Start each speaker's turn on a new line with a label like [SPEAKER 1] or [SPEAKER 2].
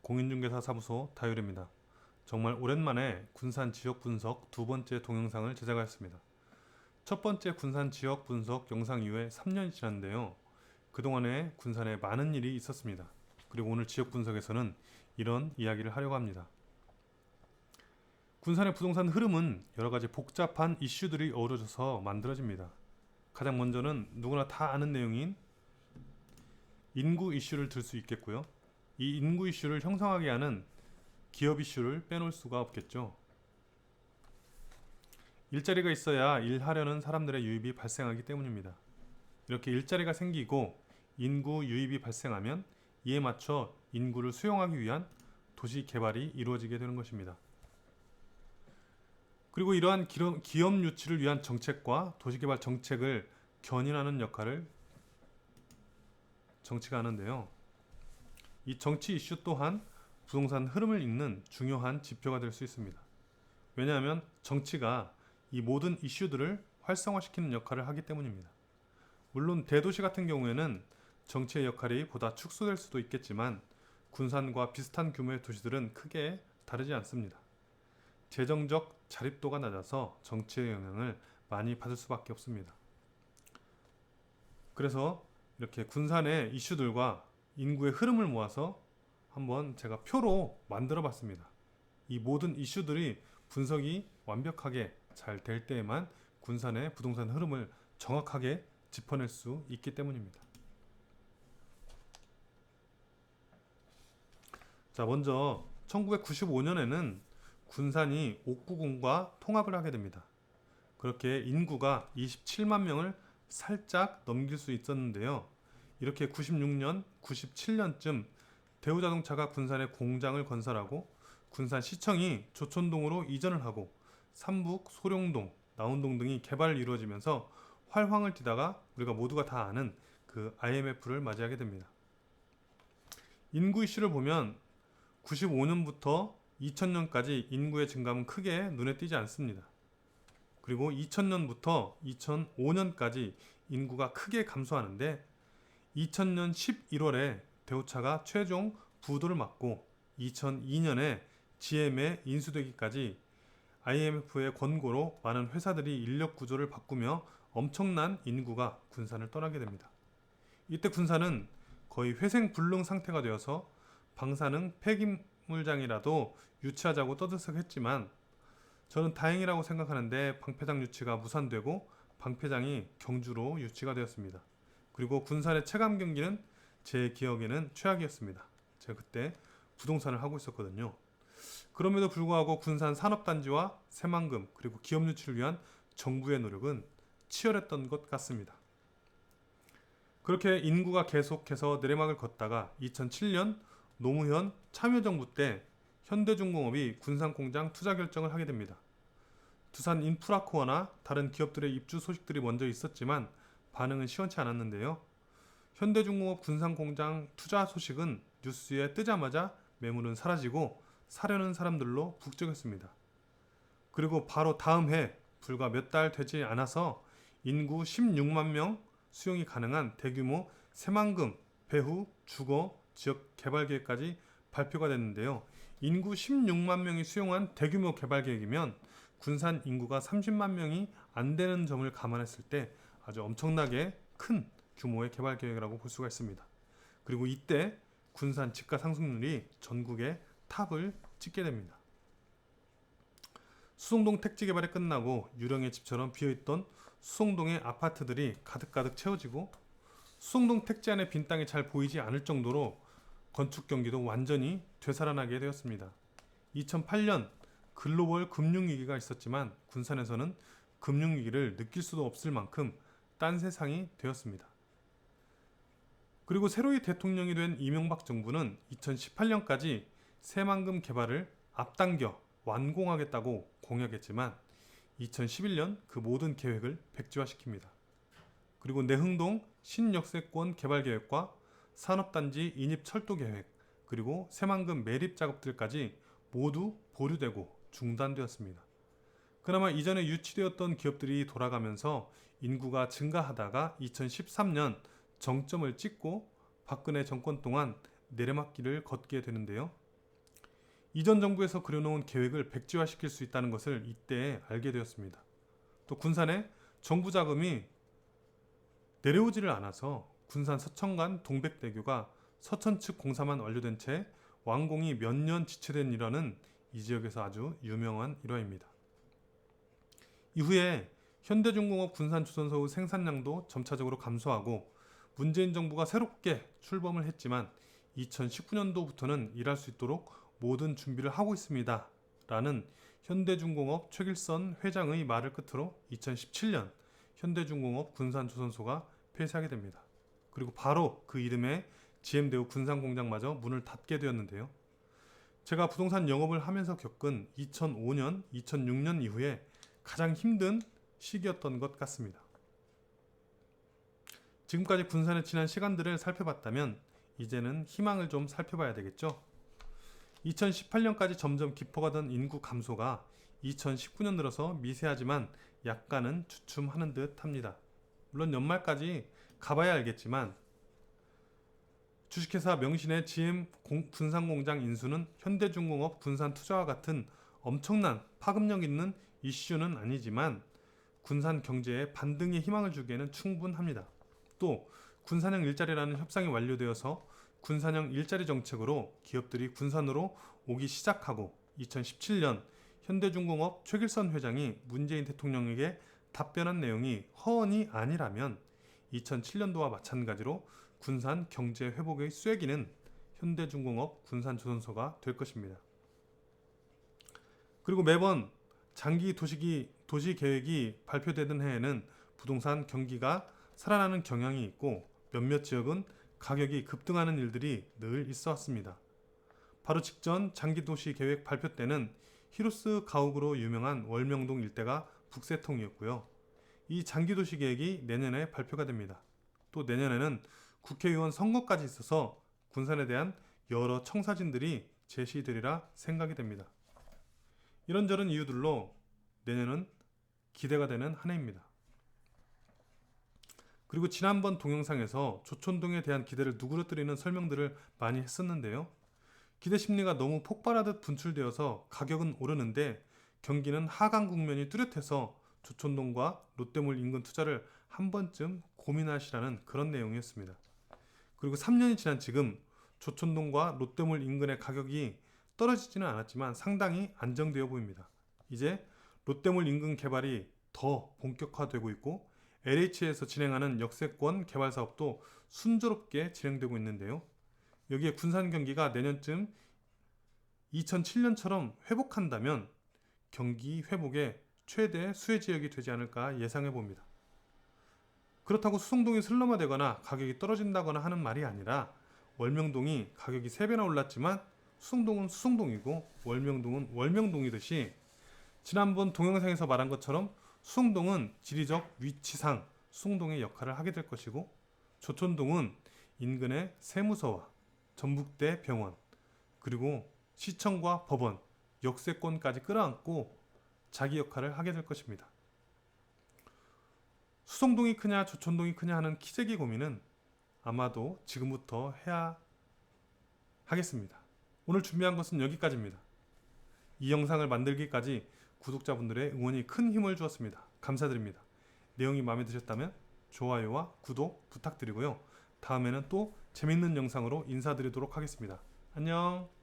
[SPEAKER 1] 공인중개사 사무소 다율입니다. 정말 오랜만에 군산 지역 분석 두 번째 동영상을 제작하였습니다. 첫 번째 군산 지역 분석 영상 이후에 3년이 지났는데요. 그동안에 군산에 많은 일이 있었습니다. 그리고 오늘 지역 분석에서는 이런 이야기를 하려고 합니다. 군산의 부동산 흐름은 여러가지 복잡한 이슈들이 어우러져서 만들어집니다. 가장 먼저는 누구나 다 아는 내용인 인구 이슈를 들 수 있겠고요. 이 인구 이슈를 형성하게 하는 기업 이슈를 빼놓을 수가 없겠죠. 일자리가 있어야 일하려는 사람들의 유입이 발생하기 때문입니다. 이렇게 일자리가 생기고 인구 유입이 발생하면 이에 맞춰 인구를 수용하기 위한 도시 개발이 이루어지게 되는 것입니다. 그리고 이러한 기업 유치를 위한 정책과 도시개발 정책을 견인하는 역할을 정치가 하는데요. 이 정치 이슈 또한 부동산 흐름을 읽는 중요한 지표가 될 수 있습니다. 왜냐하면 정치가 이 모든 이슈들을 활성화시키는 역할을 하기 때문입니다. 물론 대도시 같은 경우에는 정치의 역할이 보다 축소될 수도 있겠지만 군산과 비슷한 규모의 도시들은 크게 다르지 않습니다. 재정적 자립도가 낮아서 정치의 영향을 많이 받을 수밖에 없습니다. 그래서 이렇게 군산의 이슈들과 인구의 흐름을 모아서 한번 제가 표로 만들어 봤습니다. 이 모든 이슈들이 분석이 완벽하게 잘 될 때에만 군산의 부동산 흐름을 정확하게 짚어낼 수 있기 때문입니다. 자, 먼저 1995년에는 군산이 옥구군과 통합을 하게 됩니다. 그렇게 인구가 27만 명을 살짝 넘길 수 있었는데요. 이렇게 96년, 97년쯤 대우자동차가 군산에 공장을 건설하고 군산시청이 조촌동으로 이전을 하고 삼북, 소룡동, 나운동 등이 개발이 이루어지면서 활황을 띠다가 우리가 모두가 다 아는 그 IMF를 맞이하게 됩니다. 인구 이슈를 보면 95년부터 2000년까지 인구의 증감은 크게 눈에 띄지 않습니다. 그리고 2000년부터 2005년까지 인구가 크게 감소하는데 2000년 11월에 대우차가 최종 부도를 맞고 2002년에 GM에 인수되기까지 IMF의 권고로 많은 회사들이 인력 구조를 바꾸며 엄청난 인구가 군산을 떠나게 됩니다. 이때 군산은 거의 회생불능 상태가 되어서 방사능 폐기물장이라도 유치하자고 떠들썩했지만 저는 다행이라고 생각하는데 방패장 유치가 무산되고 방패장이 경주로 유치가 되었습니다. 그리고 군산의 체감 경기는 제 기억에는 최악이었습니다. 제가 그때 부동산을 하고 있었거든요. 그럼에도 불구하고 군산 산업단지와 새만금 그리고 기업 유치를 위한 정부의 노력은 치열했던 것 같습니다. 그렇게 인구가 계속해서 내리막을 걷다가 2007년 노무현 참여정부 때 현대중공업이 군산공장 투자 결정을 하게 됩니다. 두산 인프라코어나 다른 기업들의 입주 소식들이 먼저 있었지만 반응은 시원치 않았는데요. 현대중공업 군산공장 투자 소식은 뉴스에 뜨자마자 매물은 사라지고 사려는 사람들로 북적였습니다. 그리고 바로 다음 해 불과 몇 달 되지 않아서 인구 16만 명 수용이 가능한 대규모 새만금, 배후, 주거, 지역 개발 계획까지 발표가 됐는데요. 인구 16만 명이 수용한 대규모 개발 계획이면 군산 인구가 30만 명이 안 되는 점을 감안했을 때 아주 엄청나게 큰 규모의 개발 계획이라고 볼 수가 있습니다. 그리고 이때 군산 집가 상승률이 전국의 탑을 찍게 됩니다. 수송동 택지 개발이 끝나고 유령의 집처럼 비어있던 수송동의 아파트들이 가득가득 채워지고 수송동 택지 안에 빈 땅이 잘 보이지 않을 정도로 건축 경기도 완전히 되살아나게 되었습니다. 2008년 글로벌 금융위기가 있었지만 군산에서는 금융위기를 느낄 수도 없을 만큼 딴 세상이 되었습니다. 그리고 새로이 대통령이 된 이명박 정부는 2018년까지 새만금 개발을 앞당겨 완공하겠다고 공약했지만 2011년 그 모든 계획을 백지화시킵니다. 그리고 내흥동 신역세권 개발 계획과 산업단지 인입 철도 계획 그리고 새만금 매립 작업들까지 모두 보류되고 중단되었습니다. 그나마 이전에 유치되었던 기업들이 돌아가면서 인구가 증가하다가 2013년 정점을 찍고 박근혜 정권 동안 내리막길을 걷게 되는데요. 이전 정부에서 그려놓은 계획을 백지화시킬 수 있다는 것을 이때 알게 되었습니다. 또 군산에 정부 자금이 내려오지를 않아서 군산 서천간 동백대교가 서천 측 공사만 완료된 채 완공이 몇 년 지체된 일화는 이 지역에서 아주 유명한 일화입니다. 이후에 현대중공업 군산조선소의 생산량도 점차적으로 감소하고 문재인 정부가 새롭게 출범을 했지만 2019년도부터는 일할 수 있도록 모든 준비를 하고 있습니다. 라는 현대중공업 최길선 회장의 말을 끝으로 2017년 현대중공업 군산조선소가 폐쇄하게 됩니다. 그리고 바로 그 이름에 GM대우 군산공장마저 문을 닫게 되었는데요. 제가 부동산 영업을 하면서 겪은 2005년, 2006년 이후에 가장 힘든 시기였던 것 같습니다. 지금까지 군산에 지난 시간들을 살펴봤다면 이제는 희망을 좀 살펴봐야 되겠죠. 2018년까지 점점 깊어가던 인구 감소가 2019년 들어서 미세하지만 약간은 주춤하는 듯 합니다. 물론 연말까지 가봐야 알겠지만 주식회사 명신의 GM 군산공장 인수는 현대중공업 군산투자와 같은 엄청난 파급력 있는 이슈는 아니지만 군산 경제에 반등의 희망을 주기에는 충분합니다. 또 군산형 일자리라는 협상이 완료되어서 군산형 일자리 정책으로 기업들이 군산으로 오기 시작하고 2017년 현대중공업 최길선 회장이 문재인 대통령에게 답변한 내용이 허언이 아니라면 2007년도와 마찬가지로 군산 경제 회복의 쐐기는 현대중공업 군산조선소가 될 것입니다. 그리고 매번 장기 도시 계획이 발표되던 해에는 부동산 경기가 살아나는 경향이 있고 몇몇 지역은 가격이 급등하는 일들이 늘 있어 왔습니다. 바로 직전 장기 도시 계획 발표 때는 히로스 가옥으로 유명한 월명동 일대가 북새통이었고요. 이 장기 도시 계획이 내년에 발표가 됩니다. 또 내년에는 국회의원 선거까지 있어서 군산에 대한 여러 청사진들이 제시되리라 생각이 됩니다. 이런저런 이유들로 내년은 기대가 되는 한 해입니다. 그리고 지난번 동영상에서 조촌동에 대한 기대를 누그러뜨리는 설명들을 많이 했었는데요. 기대 심리가 너무 폭발하듯 분출되어서 가격은 오르는데 경기는 하강 국면이 뚜렷해서 조촌동과 롯데몰 인근 투자를 한 번쯤 고민하시라는 그런 내용이었습니다. 그리고 3년이 지난 지금 조촌동과 롯데몰 인근의 가격이 떨어지지는 않았지만 상당히 안정되어 보입니다. 이제 롯데몰 인근 개발이 더 본격화되고 있고 LH에서 진행하는 역세권 개발 사업도 순조롭게 진행되고 있는데요. 여기에 군산 경기가 내년쯤 2007년처럼 회복한다면 경기 회복의 최대 수혜 지역이 되지 않을까 예상해 봅니다. 그렇다고 수성동이 슬럼화되거나 가격이 떨어진다거나 하는 말이 아니라 월명동이 가격이 3배나 올랐지만 수성동은 수성동이고 월명동은 월명동이듯이 지난번 동영상에서 말한 것처럼 수성동은 지리적 위치상 수성동의 역할을 하게 될 것이고 조촌동은 인근의 세무서와 전북대 병원 그리고 시청과 법원, 역세권까지 끌어안고 자기 역할을 하게 될 것입니다. 수성동이 크냐 조촌동이 크냐 하는 키재기 고민은 아마도 지금부터 해야 하겠습니다. 오늘 준비한 것은 여기까지입니다. 이 영상을 만들기까지 구독자분들의 응원이 큰 힘을 주었습니다. 감사드립니다. 내용이 마음에 드셨다면 좋아요와 구독 부탁드리고요. 다음에는 또 재밌는 영상으로 인사드리도록 하겠습니다. 안녕.